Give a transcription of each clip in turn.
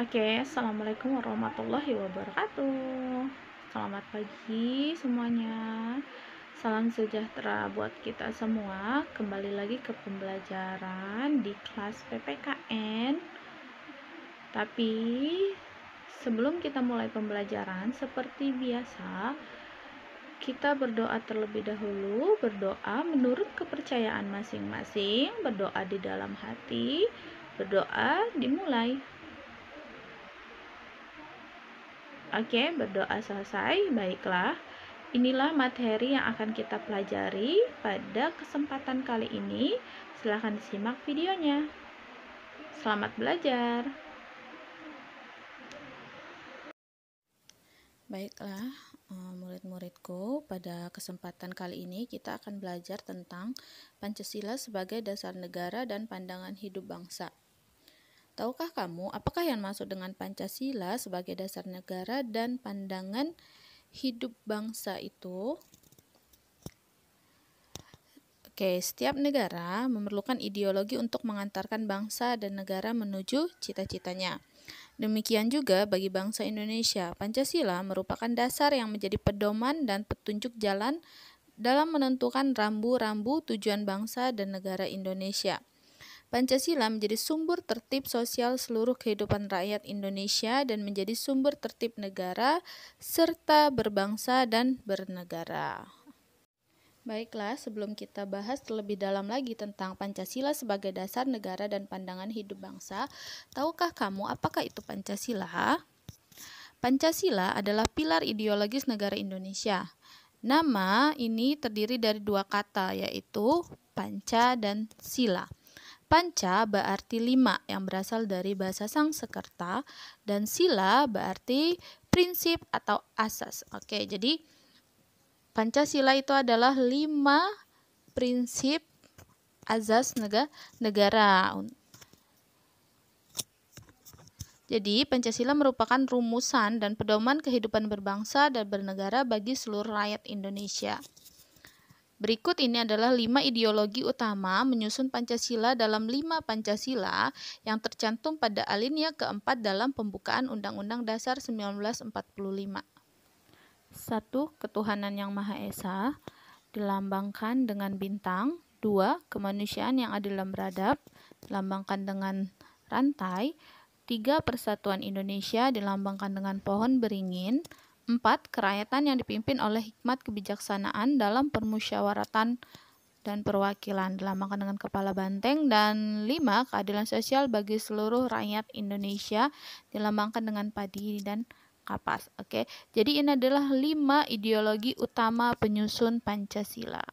Oke, assalamualaikum warahmatullahi wabarakatuh. Selamat pagi semuanya. Salam sejahtera buat kita semua. Kembali lagi ke pembelajaran di kelas PPKN. Tapi sebelum kita mulai pembelajaran, seperti biasa, kita berdoa terlebih dahulu. Berdoa menurut kepercayaan masing-masing. Berdoa di dalam hati. Berdoa dimulai. Oke, berdoa selesai. Baiklah, inilah materi yang akan kita pelajari pada kesempatan kali ini. Silahkan disimak videonya. Selamat belajar. Baiklah, murid-muridku, pada kesempatan kali ini kita akan belajar tentang Pancasila sebagai dasar negara dan pandangan hidup bangsa. Tahukah kamu apakah yang maksud dengan Pancasila sebagai dasar negara dan pandangan hidup bangsa itu? Oke, setiap negara memerlukan ideologi untuk mengantarkan bangsa dan negara menuju cita-citanya. Demikian juga bagi bangsa Indonesia, Pancasila merupakan dasar yang menjadi pedoman dan petunjuk jalan dalam menentukan rambu-rambu tujuan bangsa dan negara Indonesia. Pancasila menjadi sumber tertib sosial seluruh kehidupan rakyat Indonesia dan menjadi sumber tertib negara serta berbangsa dan bernegara. Baiklah, sebelum kita bahas lebih dalam lagi tentang Pancasila sebagai dasar negara dan pandangan hidup bangsa, tahukah kamu apakah itu Pancasila? Pancasila adalah pilar ideologis negara Indonesia. Nama ini terdiri dari dua kata, yaitu panca dan sila. Panca berarti 5 yang berasal dari bahasa Sanskerta, dan sila berarti prinsip atau asas. Oke, jadi Pancasila itu adalah 5 prinsip asas negara. Jadi, Pancasila merupakan rumusan dan pedoman kehidupan berbangsa dan bernegara bagi seluruh rakyat Indonesia. Berikut ini adalah 5 ideologi utama menyusun Pancasila dalam 5 Pancasila yang tercantum pada alinea keempat dalam pembukaan Undang-Undang Dasar 1945. 1. Ketuhanan yang Maha Esa, dilambangkan dengan bintang. 2. Kemanusiaan yang adil dan beradab, dilambangkan dengan rantai. 3. Persatuan Indonesia, dilambangkan dengan pohon beringin. 4. Kerakyatan yang dipimpin oleh hikmat kebijaksanaan dalam permusyawaratan dan perwakilan, dilambangkan dengan kepala banteng. Dan 5. Keadilan sosial bagi seluruh rakyat Indonesia, dilambangkan dengan padi dan kapas. Oke, jadi ini adalah 5 ideologi utama penyusun Pancasila.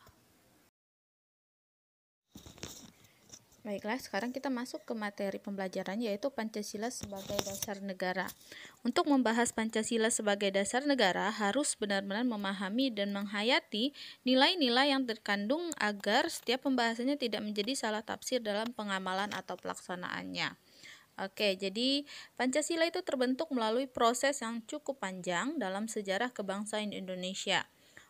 Baiklah, sekarang kita masuk ke materi pembelajaran, yaitu Pancasila sebagai dasar negara. Untuk membahas Pancasila sebagai dasar negara, harus benar-benar memahami dan menghayati nilai-nilai yang terkandung agar setiap pembahasannya tidak menjadi salah tafsir dalam pengamalan atau pelaksanaannya. Oke, jadi Pancasila itu terbentuk melalui proses yang cukup panjang dalam sejarah kebangsaan Indonesia.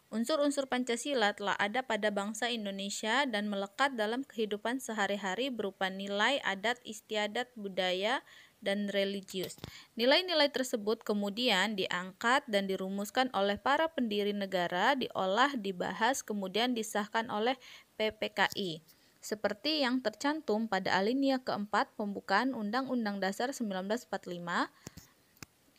Unsur-unsur Pancasila telah ada pada bangsa Indonesia dan melekat dalam kehidupan sehari-hari berupa nilai, adat istiadat, budaya, dan religius. Nilai-nilai tersebut kemudian diangkat dan dirumuskan oleh para pendiri negara, diolah, dibahas, kemudian disahkan oleh PPKI. Seperti yang tercantum pada alinea keempat pembukaan Undang-Undang Dasar 1945,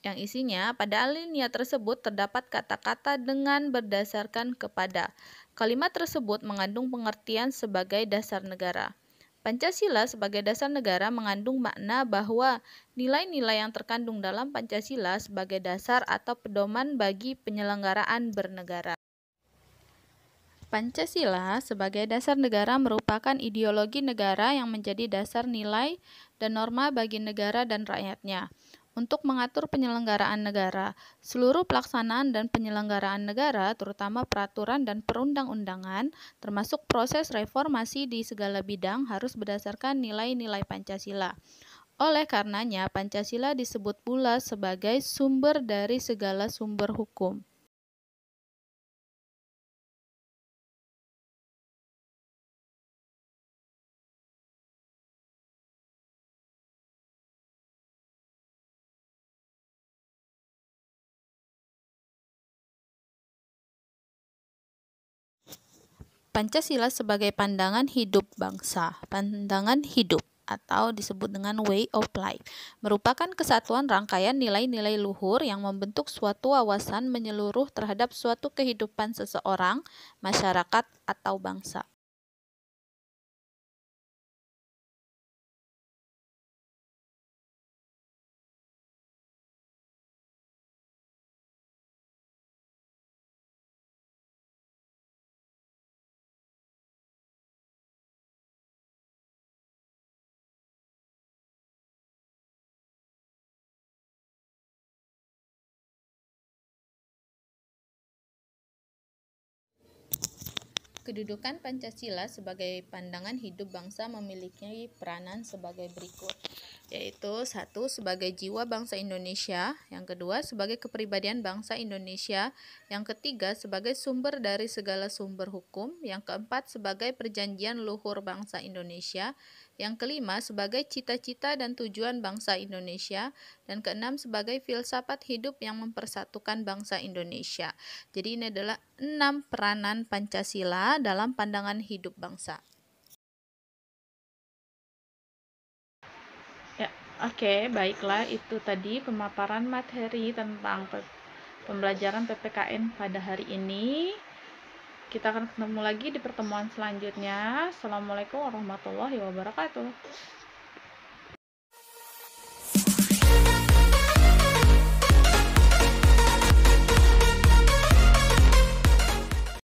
yang isinya pada alinea tersebut terdapat kata-kata dengan berdasarkan kepada. Kalimat tersebut mengandung pengertian sebagai dasar negara. Pancasila sebagai dasar negara mengandung makna bahwa nilai-nilai yang terkandung dalam Pancasila sebagai dasar atau pedoman bagi penyelenggaraan bernegara. Pancasila sebagai dasar negara merupakan ideologi negara yang menjadi dasar nilai dan norma bagi negara dan rakyatnya. Untuk mengatur penyelenggaraan negara, seluruh pelaksanaan dan penyelenggaraan negara, terutama peraturan dan perundang-undangan, termasuk proses reformasi di segala bidang harus berdasarkan nilai-nilai Pancasila. Oleh karenanya, Pancasila disebut pula sebagai sumber dari segala sumber hukum. Pancasila sebagai pandangan hidup bangsa. Pandangan hidup atau disebut dengan way of life, merupakan kesatuan rangkaian nilai-nilai luhur yang membentuk suatu wawasan menyeluruh terhadap suatu kehidupan seseorang, masyarakat, atau bangsa. Kedudukan Pancasila sebagai pandangan hidup bangsa memiliki peranan sebagai berikut, yaitu 1. Sebagai jiwa bangsa Indonesia, yang kedua sebagai kepribadian bangsa Indonesia, yang ketiga sebagai sumber dari segala sumber hukum, yang keempat sebagai perjanjian luhur bangsa Indonesia, yang kelima sebagai cita-cita dan tujuan bangsa Indonesia, dan keenam sebagai filsafat hidup yang mempersatukan bangsa Indonesia. Jadi ini adalah 6 peranan Pancasila dalam pandangan hidup bangsa. Ya, oke, baiklah, itu tadi pemaparan materi tentang pembelajaran PPKN pada hari ini. Kita akan ketemu lagi di pertemuan selanjutnya. Assalamualaikum warahmatullahi wabarakatuh.